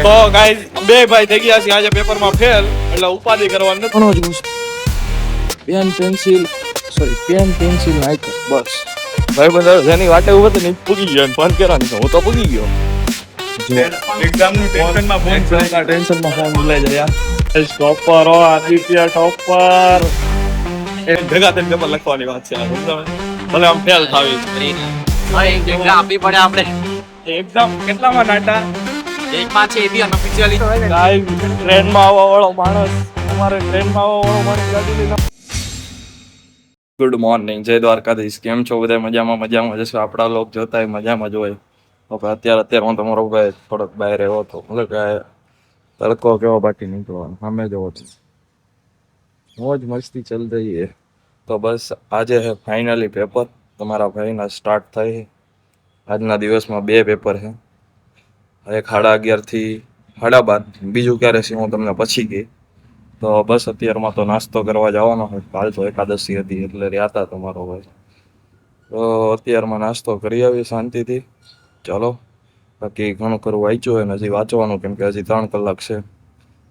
તો ગાઈસ બે ભાઈ થઈ ગયા છે આજે પેપરમાં ફેલ એટલે ઉપાધિ કરવાની નથી. ઘણો જ મુશ્કેલ. પેન પેન્સિલ નાખ બસ. ભાઈ બધા જેની વાટે ઉભો તો નહીં પૂગી ગયો ફોન કરવાની હું તો પૂગી ગયો. એક્ઝામનું ટેન્શનમાં ફોન એક્ઝામના ટેન્શનમાં ફોન ભૂલાઈ જાય યાર. ટોપર આદિત્ય ટોપર એ ભેગા થઈને પેપર લખવાની વાત છે આ સમજાવે ભલે આમ ફેલ થાવી આપવી પડે આપણે એક્ઝામ કેટલામાં નાટા એકમાં છે એબી અનઓફિશિયલી ગાઈસ ટ્રેનમાં આવવા વાળો માણસ અમારે ટ્રેનમાં આવવા વાળો માણસ ગાડી લઈને ગુડ મોર્નિંગ જય દ્વારકાધીશ. કેમ છો બધા? મજામાં જશો. આપણા લોક જોતા મજામાં જ હોય. હવે અત્યારે હું તમારો ભાઈ થોડોક બહાર રહ્યો હતો મતલબ કે તડકો કેવો બાકી નીકળવાનો સામે જવો છો મોજ મસ્તી ચલ રહી है. તો બસ આજે है ફાઇનલી પેપર તમારા ભાઈના સ્ટાર્ટ થાય. આજના દિવસમાં બે પેપર છે, એક 11:30 થી 12:30, બીજું ક્યારે છે હું તમને પછી કહી. તો બસ અત્યારમાં તો નાસ્તો કરવા જવાનો હોય, કાલ તો એકાદશી હતી એટલે રહ્યા હતા તમારો ભાઈ. તો અત્યારમાં નાસ્તો કરી આવી શાંતિથી. ચલો બાકી ઘણું ખરું વાંચ્યું હોય ને હજી વાંચવાનું, કેમ કે હજી 3 કલાક છે.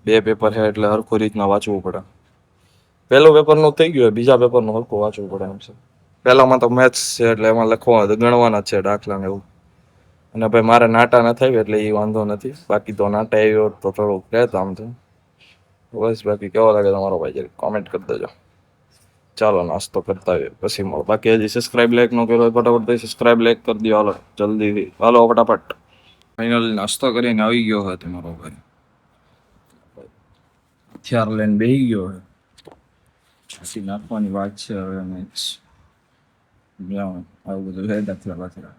બે પેપર છે એટલે હરખું રીતના વાંચવું પડે. પહેલું પેપરનું થઈ ગયું, બીજા પેપરનું હરખું વાંચવું પડે એમ છે. પહેલામાં તો મેથ્સ છે એટલે એમાં લખવા ગણવાના છે દાખલા ને એવું. અને ભાઈ મારે નાટા ન થાય એટલે એ વાંધો નથી, બાકી તો નાટા આવ્યો તો થોડુંક રહેતા આમ છે. બસ બાકી કેવો લાગે તમારો ભાઈ જરી કોમેન્ટ કરી દેજો. ચાલો નાસ્તો કરતા આવીએ પછી મળો. બાકી હજી સબસ્ક્રાઇબ લાઈક ન કર્યો હોય ફટાફટ સબસ્ક્રાઇબ લાઈક કરી દો. હાલો જલ્દીથી હાલો ફટાફટ. ફાઇનલી નાસ્તો કરીને આવી ગયો હોય તમારો ભાઈ, હથિયાર લઈને બેસી ગયો હોય. પછી નાખવાની વાત છે હવે મેચ આવું બધું છે દાખલા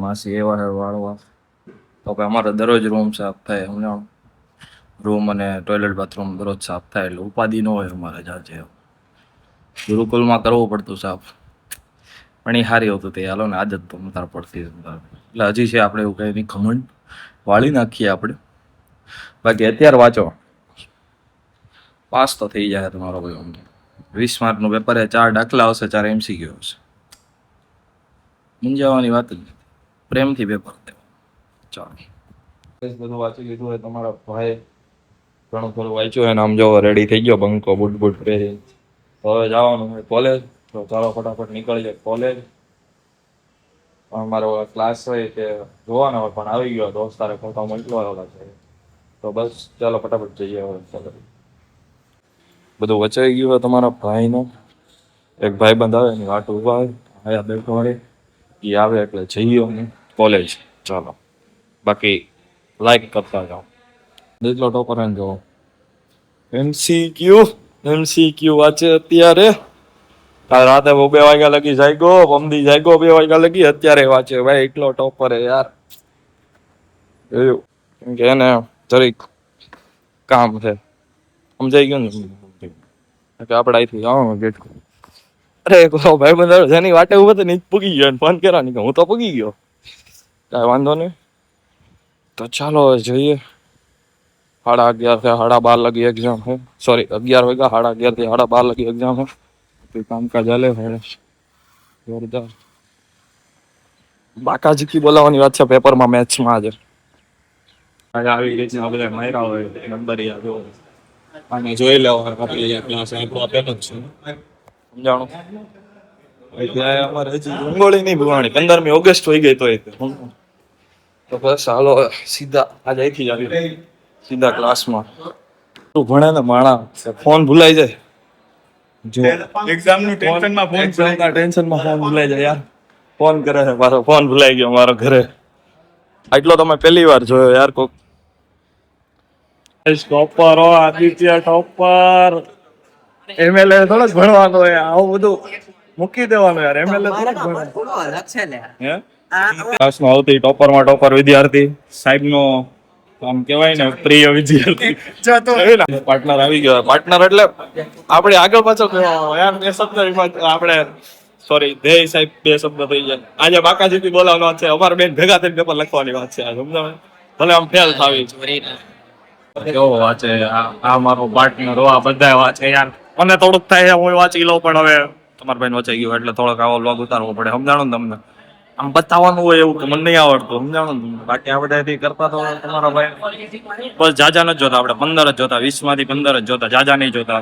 માસી એવા છે વાળવા. તો કે અમારે દરરોજ રૂમ સાફ થાય, સમજાણું રૂમ અને ટોયલેટ બાથરૂમ દરરોજ સાફ થાય એટલે ઉપાધિ ન હોય અમારે. જાજે ગુરુકુલમાં કરવું પડતું સાફ, પણ એ સારી હતું તે હાલો ને આદત તો વધારે પડતી એટલે હજી છે આપણે એવું કંઈ નહીં, ખમણ વાળી નાખીએ આપણે. બાકી અત્યારે વાંચો પાસ તો થઈ જાય તમારો ભાઈ. 20 માર્કનું પેપર છે, 4 દાખલા આવશે, 4 MCQ હશે. મૂંઝાવાની વાત જ નથી, પ્રેમથી પેપર દેવા. ચાલો બધું વાંચી લીધું હોય તમારા ભાઈ, ઘણું ખરું વાંચ્યું હોય ને આમ જો રેડી થઈ ગયો બંકો બૂટ પહેરી. તો હવે જવાનું હોય કોલેજ. તો ચાલો ફટાફટ નીકળી જાય કોલેજ. અમારો ક્લાસ હોય તે જોવાનો હોય પણ આવી ગયો દોસ્તારે ફોટો મોકલવા છે. તો બસ ચાલો ફટાફટ જઈએ હવે કોલેજ. બધું વચાઈ ગયું હોય તમારા ભાઈનો. એક ભાઈબંધ આવે એની વાટ ઉભા હોય, આયા બેઠો હોય, એ આવે એટલે જઈએ અમે કોલેજ. ચાલો બાકી લાઈક કરતા જાઓ. જેટલો ટોપર એને જો MCQ વાંચે અત્યારે. કાલ રાતે 2 વાગ્યા લગી જાગ્યો, પમદી જાગ્યો 2 વાગ્યા લગી, અત્યારે વાંચે ભાઈ. એટલો ટોપર હે યાર. એવું કેમ કે એને જરીક કામ છે, સમજાઈ ગયું ને કે આપણે અહીંથી જવાનું ગેટ. અરે ભાઈ બંધ જેની વાટે ઉભો તો નહીં પૂગી ગયો ફોન કરવાની હું તો પૂગી ગયો. કાંઈ વાંધો નહીં. તો ચાલો જોઈએ. 11:30 થી 12:30 લગી એક્ઝામ છે. સોરી 11 વાગ્યા 11:30 થી 12:30 લગી એક્ઝામ છે. કોઈ કામકાજ હાલે જોરદાર. બાકાજી બોલાવવાની વાત છે પેપરમાં, મેથ્સમાં આજે આવી ગઈ છે. બધા માર્યા હોય નંબર યાદ હોય અને જોઈ લેવા આપણે ક્લાસ આપણો આપેલો જ છે, સમજાણું. અમારે હજી રંગોળી નહીં ભરવાની, 15મી ઓગસ્ટ હોઈ ગઈ તો બસ હાલો સીધા આજે અહીંથી જ આવી સીધા ક્લાસમાં. તું ભણે ને માણા ફોન ભૂલાઈ જાય. જો એક્ઝામનું ટેન્શનમાં ફોન એક્ઝામના ટેન્શનમાં ફોન ભૂલાઈ જાય યાર. ફોન કરે છે મારો, ફોન ભૂલાઈ ગયો મારો ઘરે. આટલો તમે પહેલી વાર જોયો યાર કોક. Topper Aditya topper. MLA થોડો જ ભણવાનો હોય, આવું બધું મૂકી દેવાનું યાર. MLA થોડો જ ભણવાનો અલગ છે લે હે. ક્લાસમાં આવતી ટોપરમાં ટોપર વિદ્યાર્થી, સાહેબનો આમ કહેવાય ને પ્રિય વિદ્યાર્થી. પાર્ટનર આવી ગયો. પાર્ટનર એટલે આપણે આગળ પાછળ યાર 2 શબ્દ આપણે સોરી ધ્યેય સાહેબ 2 શબ્દ થઈ જાય. આજે બાકાજીથી બોલાવવાનો વાત છે, અમારે બેન ભેગા થઈને પેપર લખવાની વાત છે આ સમજાવે ભલે આમ ફેલ થાવી. કેવો વાંચે આ મારો પાર્ટનર, આ બધા વાંચે યાર. મને થોડુંક થાય હું વાંચી લઉં પણ હવે તમારા ભાઈ વાંચાઈ ગયો એટલે થોડોક આવો વ્લોગ ઉતારવો પડે, સમજાણું ને તમને. આમ બતાવવાનું હોય એવું કે મને નહીં આવડતું, સમજાણું ને? બાકી આ બધાથી કરતા તો તમારા ભાઈ બસ જાજા નથી જોતા, આપણે 15 જ જોતા, 20 માંથી 15 જ જોતા, જાજા નહીં જોતા.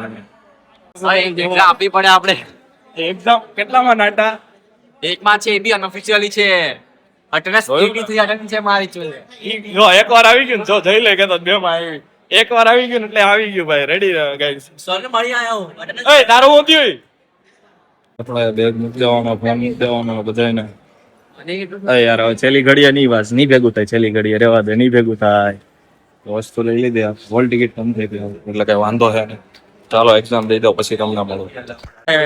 એક્ઝામ આપવી પડે આપણે. એક્ઝામ કેટલામાં નાટા? એકમાં છે એ બી અનઓફિશિયલી છે. અટેન્ડન્સ 83 અટેન્ડન્સ છે મારી જોડે. જો એકવાર આવી ગયું ને, જો જઈ લે કે તો 2 માં આવી, એકવાર આવી ગયું ને એટલે આવી ગયું ભાઈ. Ready guys. સર ને મળી આયો. એ તારું હું થયું? આપણે બેગ મૂકી દેવાનો, ફોન મૂકી દેવાનો બધાને. એ યાર હવે છેલ્લી ઘડીએ નહીં વાસ, નહીં ભેગું થાય. છેલ્લી ઘડીએ રહેવા દે, નહીં ભેગું થાય. વસ્તુ લઈ લીધી, હોલ ટિકિટ કમ થઈ ગઈ એટલે કઈ વાંધો છે નહીં. ચાલો એક્ઝામ દઈ દો પછી તમને મળું.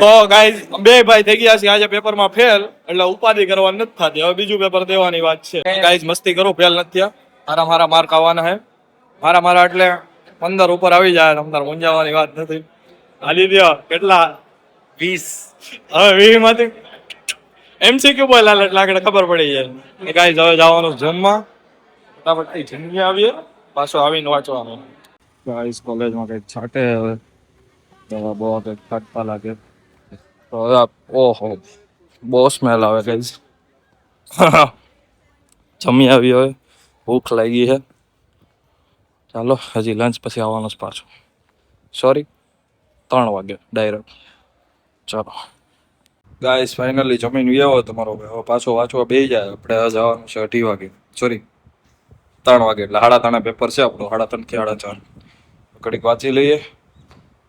તો ગાઈઝ બે ભાઈ થઈ ગયા છે આજે પેપરમાં ફેલ, એટલે ઉપાધિ કરવાની નથી થતી. હવે બીજું પેપર દેવાની વાત છે. ગાઈઝ મસ્તી કરું, ફેલ નથી થયા. મારા માર્ક આવવાના છે. મારા એટલે 15 ઉપર આવી જાય. તમારે મૂંઝાવાની વાત નથી. હાલી દો કેટલા? 20. હવે 20 માંથી MCQ બોલાલ એટલે આગળ ખબર પડી જાય. ગાઈઝ હવે જવાનું જમવા, ફટાફટ જમી આવીએ, પાછો આવીને વાંચવાનું. ગાઈઝ કોલેજમાં કઈક છાટે હવે, બહુ કંઈક છાટતા લાગે તો હવે ઓહો બહુ સ્મેલ આવે ગાઈઝ. જમી આવી, હવે ભૂખ લાગી છે. ચાલો હજી લંચ પછી આવવાનું જ પાછું. સોરી 3 વાગે ડાયરેક્ટ. ચાલો ગાઈસ ફાઇનલી જમીન આવ્યો તમારો ભાઈ. હવે પાછો વાંચવા બેસી જાય. આપણે જવાનું છે 2:30 વાગે, સોરી 3 વાગે, એટલે 3:30 પેપર છે આપણો. 3:30 થી 4:30 ઘડીક વાંચી લઈએ.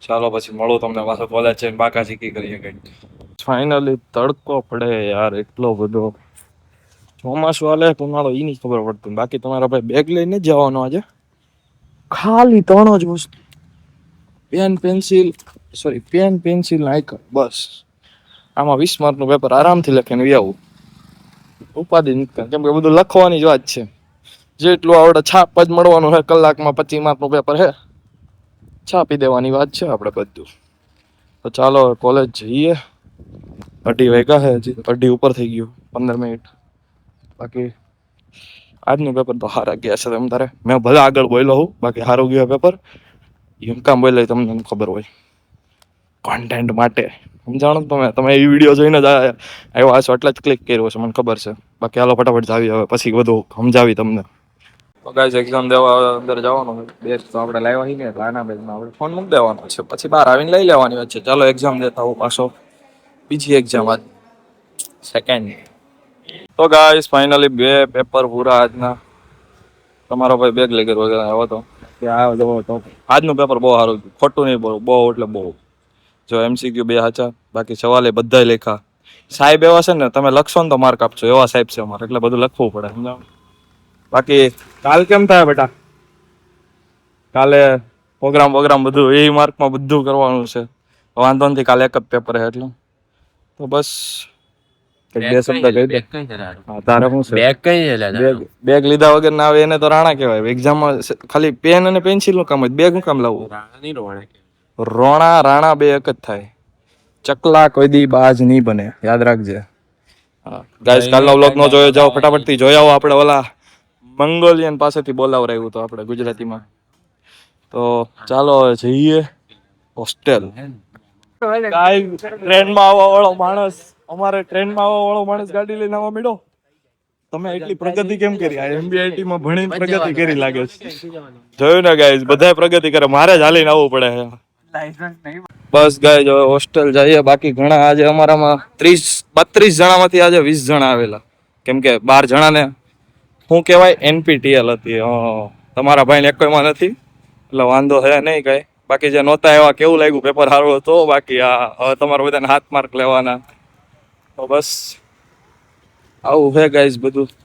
ચાલો પછી મળું તમને પાછો કોલેજ છે, બાકા ચીકી કરીએ કંઈક. ફાઇનલી તડકો પડે યાર એટલો બધો. ચોમાસું હાલે ઉનાળો એ નહીં ખબર પડતું. બાકી તમારા ભાઈ બેગ લઈને જ જવાનો આજે. ખાલી 3 જ વસ્તુ, પેન પેન્સિલ આઈકન, બસ. આમાં 20 માર્કનું પેપર આરામથી લખીને આવું. ઉપાધિ નથી, કેમ કે બધું લખવાની જ વાત છે. જેટલું આવડે છાપ જ મળવાનું છે. કલાકમાં 25 માર્કનું પેપર છે, છાપી દેવાની વાત છે આપણે બધું. તો ચાલો કોલેજ જઈએ. 2:30 વાગ્યા છે, હજી 2:30 ઉપર થઈ ગયું, 15 મિનિટ બાકી. આજનું પેપર તો હારા ગયા છે. તમ તારે મેં ભલે આગળ બોલ્યો હું, બાકી સારું ગયું પેપર. એમ કામ બોલે તમને ખબર હોય, કોન્ટેન્ટ માટે સમજાણો તમે એ વિડીયો જોઈને જ આવ્યો હશો એટલે જ ક્લિક કર્યો છે, મને ખબર છે. બાકી હાલો ફટાફટ જાવી, હવે પછી બધું સમજાવી તમને. ગાઈસ એક્ઝામ દેવા અંદર જવાનું બેગ તો આપણે લાવ્યા છીએ ને, લાના બેગમાં આપણે ફોન મૂકી દેવાનો છે, પછી બહાર આવીને લઈ લેવાની વાત છે. ચાલો એક્ઝામ દેતા હું પાછો. બીજી એક્ઝામ આજ સેકન્ડ. તો ગાઈસ ફાઇનલી 2 પેપર પૂરા આજના. તમારો ભાઈ બેગ લઈ ગયો આવ્યો તો આજનું પેપર બહુ સારું, ખોટું નહીં બોલું, બહુ એટલે બહુ. જો MCQ 2 સાચા, બાકી સવાલે બધાય લેખા. સાહેબ એવા છે ને, તમે લખશો ને તો માર્ક આપશો, એવા સાહેબ છે અમારે, એટલે બધું લખવું પડે સમજાવ. બાકી કાલ કેમ થાય બેટા? કાલે પ્રોગ્રામ બધું એ માર્કમાં બધું કરવાનું છે. વાંધો નથી, કાલે એક જ પેપર છે એટલે. તો બસ બે શબ્દ કહી દે. તારે શું છે? બેગ લીધા વગર ના આવે એને તો રાણા કહેવાય. એક્ઝામમાં ખાલી પેન અને પેન્સિલ નું કામ હોય, બેગ શું કામ લાવવું? રાણા બે એક જ થાય. ચકલા કોઈ દી બાજ નહીં બને, યાદ રાખજે. ગાઈસ કાલનો વ્લોગ નો જોયો જાઓ, ફટાફટ થી જોઈ આવો. આપણે ઓલા મંગોલિયન પાસેથી બોલાવરાયું તો આપણે ગુજરાતીમાં. તો ચાલો જઈએ હોસ્ટેલ. ટ્રેનમાં આવવા વાળો માણસ, અમારે ટ્રેનમાં આવવા વાળો માણસ ગાડી લઈને આવવા મળ્યો. તમે એટલી પ્રગતિ કેમ કરી? આ MBIT માં ભણીને પ્રગતિ કરી લાગે છે. જોયું ને ગાઈસ, બધાય પ્રગતિ કરે, મારે જ હાલીને આવવું પડે છે. બસ ગાઈસ હવે હોસ્ટેલ જઈએ. બાકી ઘણા આજે અમારામાં 32 જણામાંથી આજે 20 જણા આવેલા, કેમ કે 12 જણાને શું કહેવાય NPTL હતી. તમારા ભાઈને એકોયમાં નથી એટલે વાંધો છે નહીં કઈ. બાકી જે નહોતા એવા કેવું લાગ્યું? પેપર સારું હતો. બાકી હવે તમારે બધાને 7 માર્ક લેવાના. તો બસ આવું છે ગાઈસ બધું.